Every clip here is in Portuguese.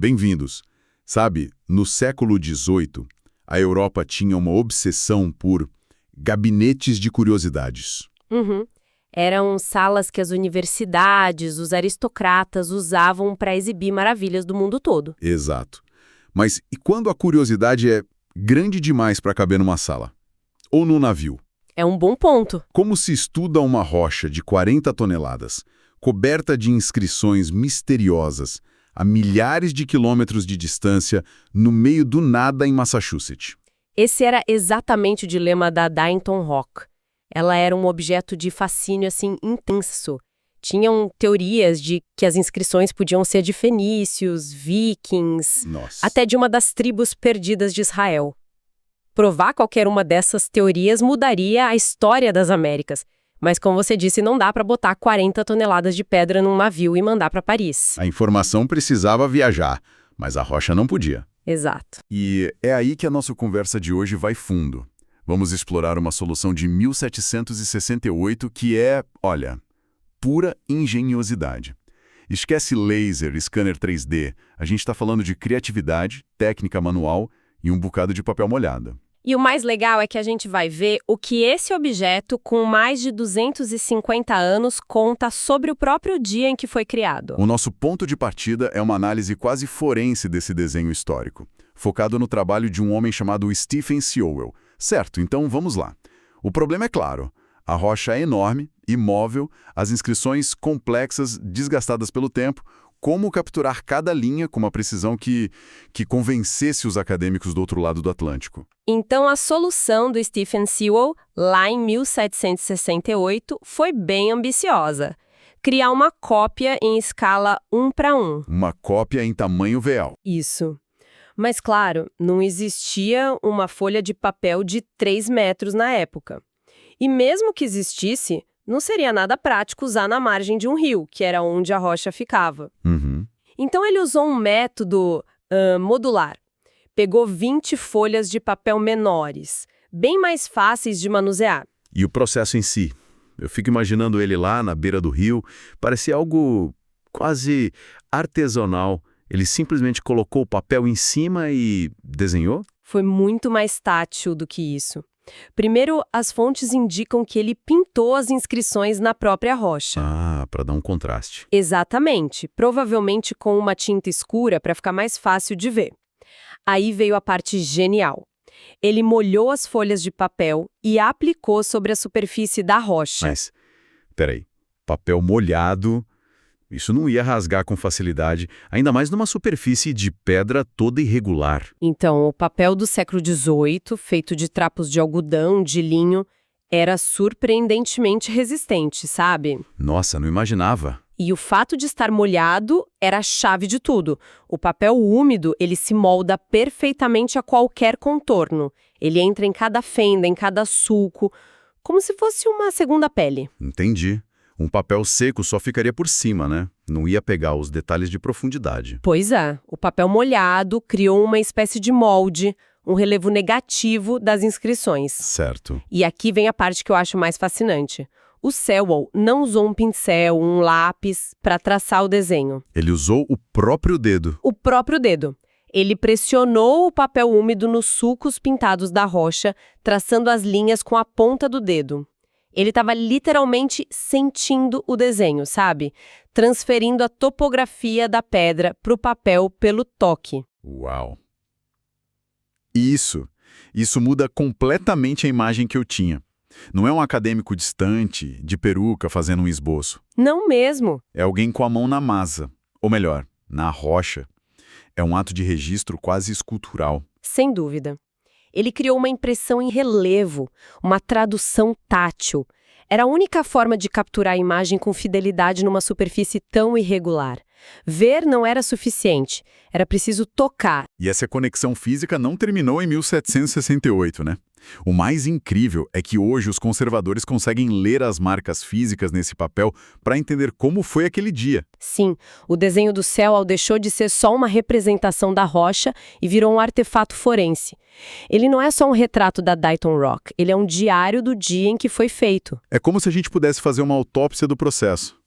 bem-vindos. Sabe, no século XVIII, a Europa tinha uma obsessão por gabinetes de curiosidades. Uhum. Eram salas que as universidades, os aristocratas usavam para exibir maravilhas do mundo todo. Exato. Mas e quando a curiosidade é grande demais para caber numa sala? Ou num navio? É um bom ponto. Como se estuda uma rocha de 40 toneladas, coberta de inscrições misteriosas, a milhares de quilômetros de distância, no meio do nada em Massachusetts? Esse era exatamente o dilema da Dighton Rock. Ela era um objeto de fascínio assim intenso. Tinham teorias de que as inscrições podiam ser de fenícios, vikings, Nossa. até de uma das tribos perdidas de Israel. Provar qualquer uma dessas teorias mudaria a história das Américas. Mas, como você disse, não dá para botar 40 toneladas de pedra num navio e mandar para Paris. A informação precisava viajar, mas a rocha não podia. Exato. E é aí que a nossa conversa de hoje vai fundo. Vamos explorar uma solução de 1768 que é, olha, pura engenhosidade. Esquece laser, scanner 3D. A gente está falando de criatividade, técnica manual e um bocado de papel molhado. E o mais legal é que a gente vai ver o que esse objeto, com mais de 250 anos, conta sobre o próprio dia em que foi criado. O nosso ponto de partida é uma análise quase forense desse desenho histórico, focado no trabalho de um homem chamado Stephen Sewell. Certo, então vamos lá. O problema é claro. A rocha é enorme, imóvel, as inscrições complexas, desgastadas pelo tempo. Como capturar cada linha com uma precisão que convencesse os acadêmicos do outro lado do Atlântico? Então, a solução do Stephen Sewell, lá em 1768, foi bem ambiciosa. Criar uma cópia em escala 1:1. Uma cópia em tamanho real. Isso. Mas, claro, não existia uma folha de papel de 3 metros na época. E mesmo que existisse, não seria nada prático usar na margem de um rio, que era onde a rocha ficava. Uhum. Então ele usou um método modular. Pegou 20 folhas de papel menores, bem mais fáceis de manusear. E o processo em si? Eu fico imaginando ele lá na beira do rio, parecia algo quase artesanal. Ele simplesmente colocou o papel em cima e desenhou? Foi muito mais tátil do que isso. Primeiro, as fontes indicam que ele pintou as inscrições na própria rocha. Ah, para dar um contraste. Exatamente, provavelmente com uma tinta escura para ficar mais fácil de ver. Aí veio a parte genial. Ele molhou as folhas de papel e aplicou sobre a superfície da rocha. Mas, peraí, papel molhado, isso não ia rasgar com facilidade, ainda mais numa superfície de pedra toda irregular. Então, o papel do século XVIII, feito de trapos de algodão, de linho, era surpreendentemente resistente, sabe? Nossa, não imaginava. E o fato de estar molhado era a chave de tudo. O papel úmido, ele se molda perfeitamente a qualquer contorno. Ele entra em cada fenda, em cada sulco, como se fosse uma segunda pele. Entendi. Um papel seco só ficaria por cima, né? Não ia pegar os detalhes de profundidade. Pois é, o papel molhado criou uma espécie de molde, um relevo negativo das inscrições. Certo. E aqui vem a parte que eu acho mais fascinante. O Sewell não usou um pincel, um lápis para traçar o desenho. Ele usou o próprio dedo. O próprio dedo. Ele pressionou o papel úmido nos sulcos pintados da rocha, traçando as linhas com a ponta do dedo. Ele estava literalmente sentindo o desenho, sabe? Transferindo a topografia da pedra para o papel pelo toque. Uau! Isso muda completamente a imagem que eu tinha. Não é um acadêmico distante, de peruca, fazendo um esboço. Não mesmo. É alguém com a mão na massa. Ou melhor, na rocha. É um ato de registro quase escultural. Sem dúvida. Ele criou uma impressão em relevo, uma tradução tátil. Era a única forma de capturar a imagem com fidelidade numa superfície tão irregular. Ver não era suficiente, era preciso tocar. E essa conexão física não terminou em 1768, né? O mais incrível é que hoje os conservadores conseguem ler as marcas físicas nesse papel para entender como foi aquele dia. Sim, o desenho do céu deixou de ser só uma representação da rocha e virou um artefato forense. Ele não é só um retrato da Dighton Rock, ele é um diário do dia em que foi feito. É como se a gente pudesse fazer uma autópsia do processo.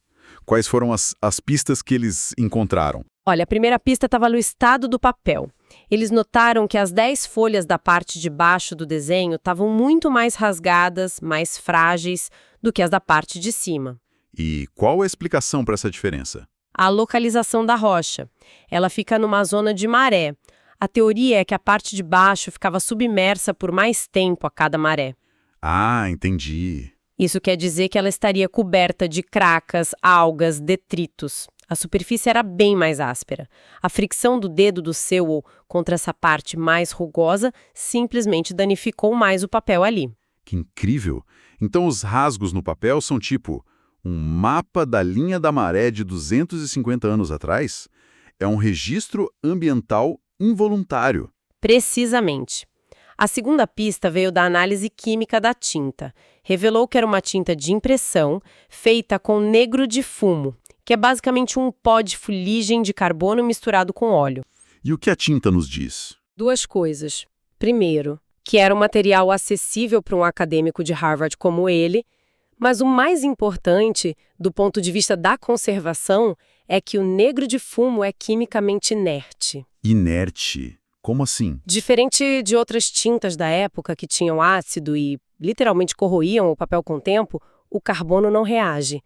Quais foram as pistas que eles encontraram? Olha, a primeira pista estava no estado do papel. Eles notaram que as 10 folhas da parte de baixo do desenho estavam muito mais rasgadas, mais frágeis do que as da parte de cima. E qual a explicação para essa diferença? A localização da rocha. Ela fica numa zona de maré. A teoria é que a parte de baixo ficava submersa por mais tempo a cada maré. Ah, entendi. Isso quer dizer que ela estaria coberta de cracas, algas, detritos. A superfície era bem mais áspera. A fricção do dedo do Sewell contra essa parte mais rugosa simplesmente danificou mais o papel ali. Que incrível! Então os rasgos no papel são tipo um mapa da linha da maré de 250 anos atrás? É um registro ambiental involuntário. Precisamente. A segunda pista veio da análise química da tinta. Revelou que era uma tinta de impressão feita com negro de fumo, que é basicamente um pó de fuligem de carbono misturado com óleo. E o que a tinta nos diz? 2 coisas. Primeiro, que era um material acessível para um acadêmico de Harvard como ele, mas o mais importante, do ponto de vista da conservação, é que o negro de fumo é quimicamente inerte. Inerte? Como assim? Diferente de outras tintas da época que tinham ácido e literalmente corroíam o papel com o tempo, o carbono não reage.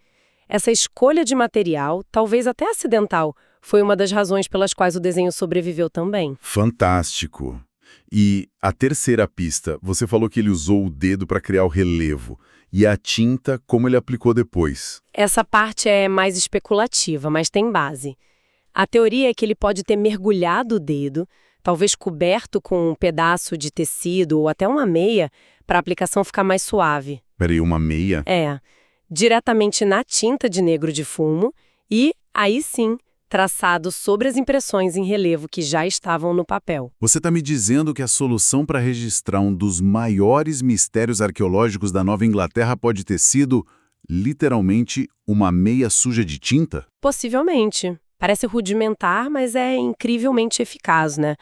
Essa escolha de material, talvez até acidental, foi uma das razões pelas quais o desenho sobreviveu também. Fantástico! E a terceira pista, você falou que ele usou o dedo para criar o relevo. E a tinta, como ele aplicou depois? Essa parte é mais especulativa, mas tem base. A teoria é que ele pode ter mergulhado o dedo, talvez coberto com um pedaço de tecido ou até uma meia, para a aplicação ficar mais suave. Peraí, uma meia? É, diretamente na tinta de negro de fumo e, aí sim, traçado sobre as impressões em relevo que já estavam no papel. Você está me dizendo que a solução para registrar um dos maiores mistérios arqueológicos da Nova Inglaterra pode ter sido, literalmente, uma meia suja de tinta? Possivelmente. Parece rudimentar, mas é incrivelmente eficaz, né?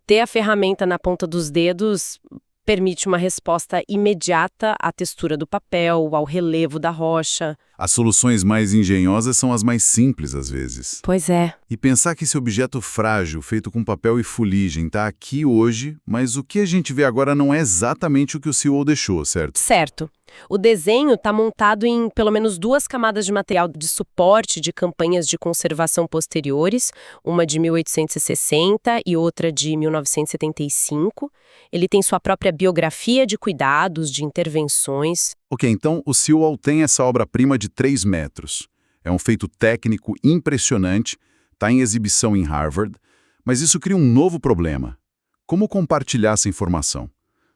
Ter a ferramenta na ponta dos dedos permite uma resposta imediata à textura do papel, ao relevo da rocha. As soluções mais engenhosas são as mais simples, às vezes. Pois é. E pensar que esse objeto frágil, feito com papel e fuligem, está aqui hoje, mas o que a gente vê agora não é exatamente o que o Sewell deixou, certo? Certo. O desenho está montado em pelo menos 2 camadas de material de suporte de campanhas de conservação posteriores, uma de 1860 e outra de 1975. Ele tem sua própria biografia de cuidados, de intervenções. Ok, então o Sewell tem essa obra-prima de 3 metros. É um feito técnico impressionante, está em exibição em Harvard, mas isso cria um novo problema. Como compartilhar essa informação?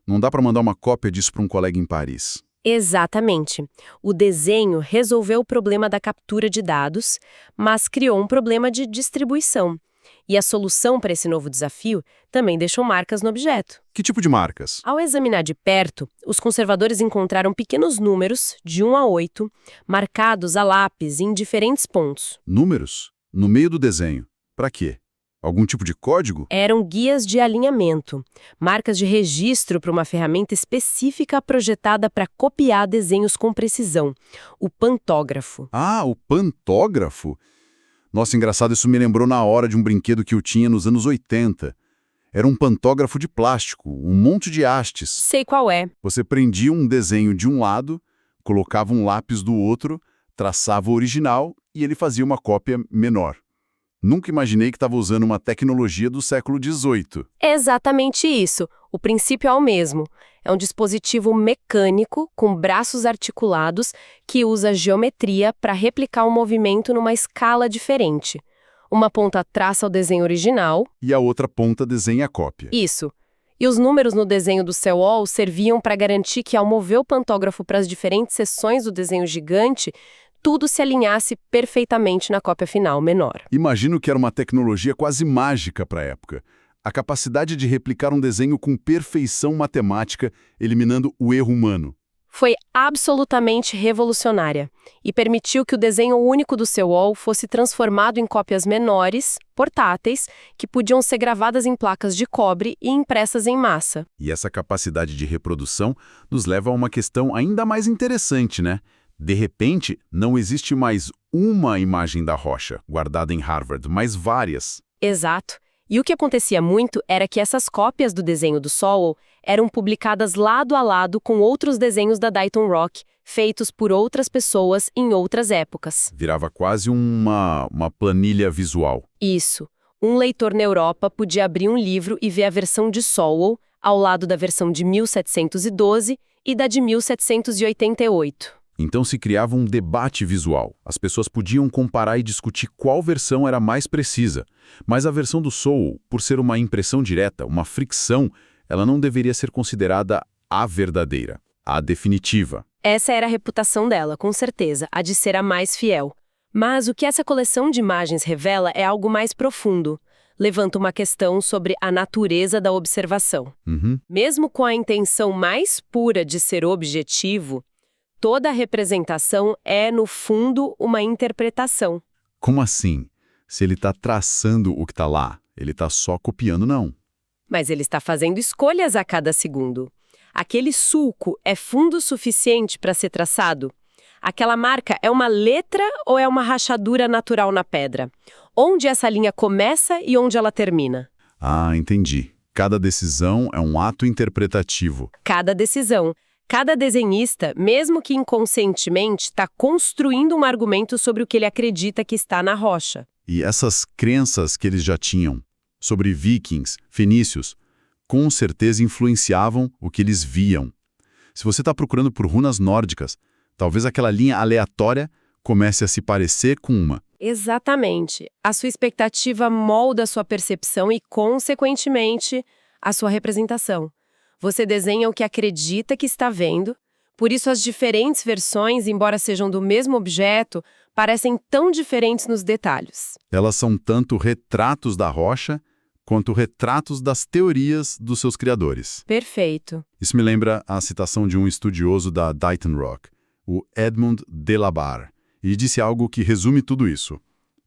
Não dá para mandar uma cópia disso para um colega em Paris. Exatamente. O desenho resolveu o problema da captura de dados, mas criou um problema de distribuição. E a solução para esse novo desafio também deixou marcas no objeto. Que tipo de marcas? Ao examinar de perto, os conservadores encontraram pequenos números, de 1 a 8, marcados a lápis em diferentes pontos. Números? No meio do desenho. Para quê? Algum tipo de código? Eram guias de alinhamento, marcas de registro para uma ferramenta específica projetada para copiar desenhos com precisão, o pantógrafo. Ah, o pantógrafo? Nossa, engraçado, isso me lembrou na hora de um brinquedo que eu tinha nos anos 80. Era um pantógrafo de plástico, um monte de hastes. Sei qual é. Você prendia um desenho de um lado, colocava um lápis do outro, traçava o original e ele fazia uma cópia menor. Nunca imaginei que estava usando uma tecnologia do século XVIII. É exatamente isso. O princípio é o mesmo. É um dispositivo mecânico com braços articulados que usa geometria para replicar o movimento numa escala diferente. Uma ponta traça o desenho original. E a outra ponta desenha a cópia. Isso. E os números no desenho do Sewell serviam para garantir que, ao mover o pantógrafo para as diferentes seções do desenho gigante, tudo se alinhasse perfeitamente na cópia final menor. Imagino que era uma tecnologia quase mágica para a época. A capacidade de replicar um desenho com perfeição matemática, eliminando o erro humano. Foi absolutamente revolucionária e permitiu que o desenho único do Sewell fosse transformado em cópias menores, portáteis, que podiam ser gravadas em placas de cobre e impressas em massa. E essa capacidade de reprodução nos leva a uma questão ainda mais interessante, né? De repente, não existe mais uma imagem da rocha guardada em Harvard, mas várias. Exato. E o que acontecia muito era que essas cópias do desenho do Sowell eram publicadas lado a lado com outros desenhos da Dayton Rock, feitos por outras pessoas em outras épocas. Virava quase uma planilha visual. Isso. Um leitor na Europa podia abrir um livro e ver a versão de Sowell ao lado da versão de 1712 e da de 1788. Então se criava um debate visual. As pessoas podiam comparar e discutir qual versão era mais precisa. Mas a versão do Sowell, por ser uma impressão direta, uma fricção, ela não deveria ser considerada a verdadeira, a definitiva. Essa era a reputação dela, com certeza, a de ser a mais fiel. Mas o que essa coleção de imagens revela é algo mais profundo. Levanta uma questão sobre a natureza da observação. Mesmo com a intenção mais pura de ser objetivo, toda a representação é, no fundo, uma interpretação. Como assim? Se ele está traçando o que está lá, ele está só copiando, não. Mas ele está fazendo escolhas a cada segundo. Aquele sulco é fundo suficiente para ser traçado? Aquela marca é uma letra ou é uma rachadura natural na pedra? Onde essa linha começa e onde ela termina? Ah, entendi. Cada decisão é um ato interpretativo. Cada decisão. Cada desenhista, mesmo que inconscientemente, está construindo um argumento sobre o que ele acredita que está na rocha. E essas crenças que eles já tinham sobre vikings, fenícios, com certeza influenciavam o que eles viam. Se você está procurando por runas nórdicas, talvez aquela linha aleatória comece a se parecer com uma. Exatamente. A sua expectativa molda a sua percepção e, consequentemente, a sua representação. Você desenha o que acredita que está vendo, por isso as diferentes versões, embora sejam do mesmo objeto, parecem tão diferentes nos detalhes. Elas são tanto retratos da rocha, quanto retratos das teorias dos seus criadores. Perfeito. Isso me lembra a citação de um estudioso da Dayton Rock, o Edmund Delabarre. Ele disse algo que resume tudo isso.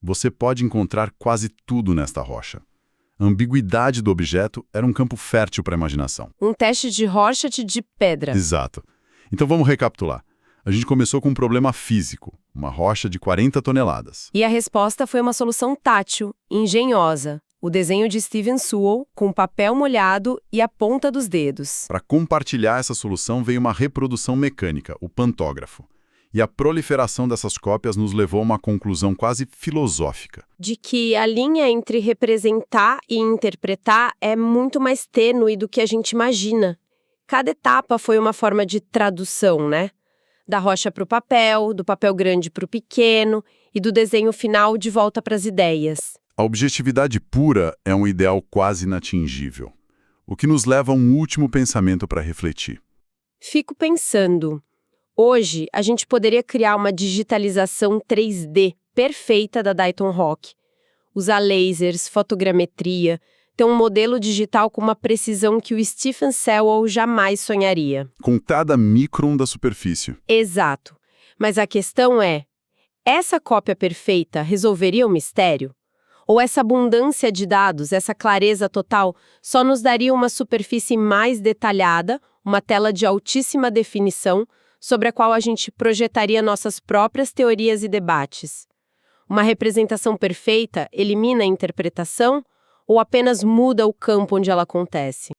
Você pode encontrar quase tudo nesta rocha. A ambiguidade do objeto era um campo fértil para a imaginação. Um teste de Rorschach de pedra. Exato. Então vamos recapitular. A gente começou com um problema físico, uma rocha de 40 toneladas. E a resposta foi uma solução tátil, engenhosa. O desenho de Steven Sewell, com papel molhado e a ponta dos dedos. Para compartilhar essa solução veio uma reprodução mecânica, o pantógrafo. E a proliferação dessas cópias nos levou a uma conclusão quase filosófica. De que a linha entre representar e interpretar é muito mais tênue do que a gente imagina. Cada etapa foi uma forma de tradução, né? Da rocha para o papel, do papel grande para o pequeno e do desenho final de volta para as ideias. A objetividade pura é um ideal quase inatingível, o que nos leva a um último pensamento para refletir. Fico pensando, hoje a gente poderia criar uma digitalização 3D perfeita da Dayton Rock, usar lasers, fotogrametria, ter um modelo digital com uma precisão que o Stephen Sewell jamais sonharia. Com cada micron da superfície. Exato. Mas a questão é, essa cópia perfeita resolveria o mistério? Ou essa abundância de dados, essa clareza total, só nos daria uma superfície mais detalhada, uma tela de altíssima definição, sobre a qual a gente projetaria nossas próprias teorias e debates? Uma representação perfeita elimina a interpretação ou apenas muda o campo onde ela acontece?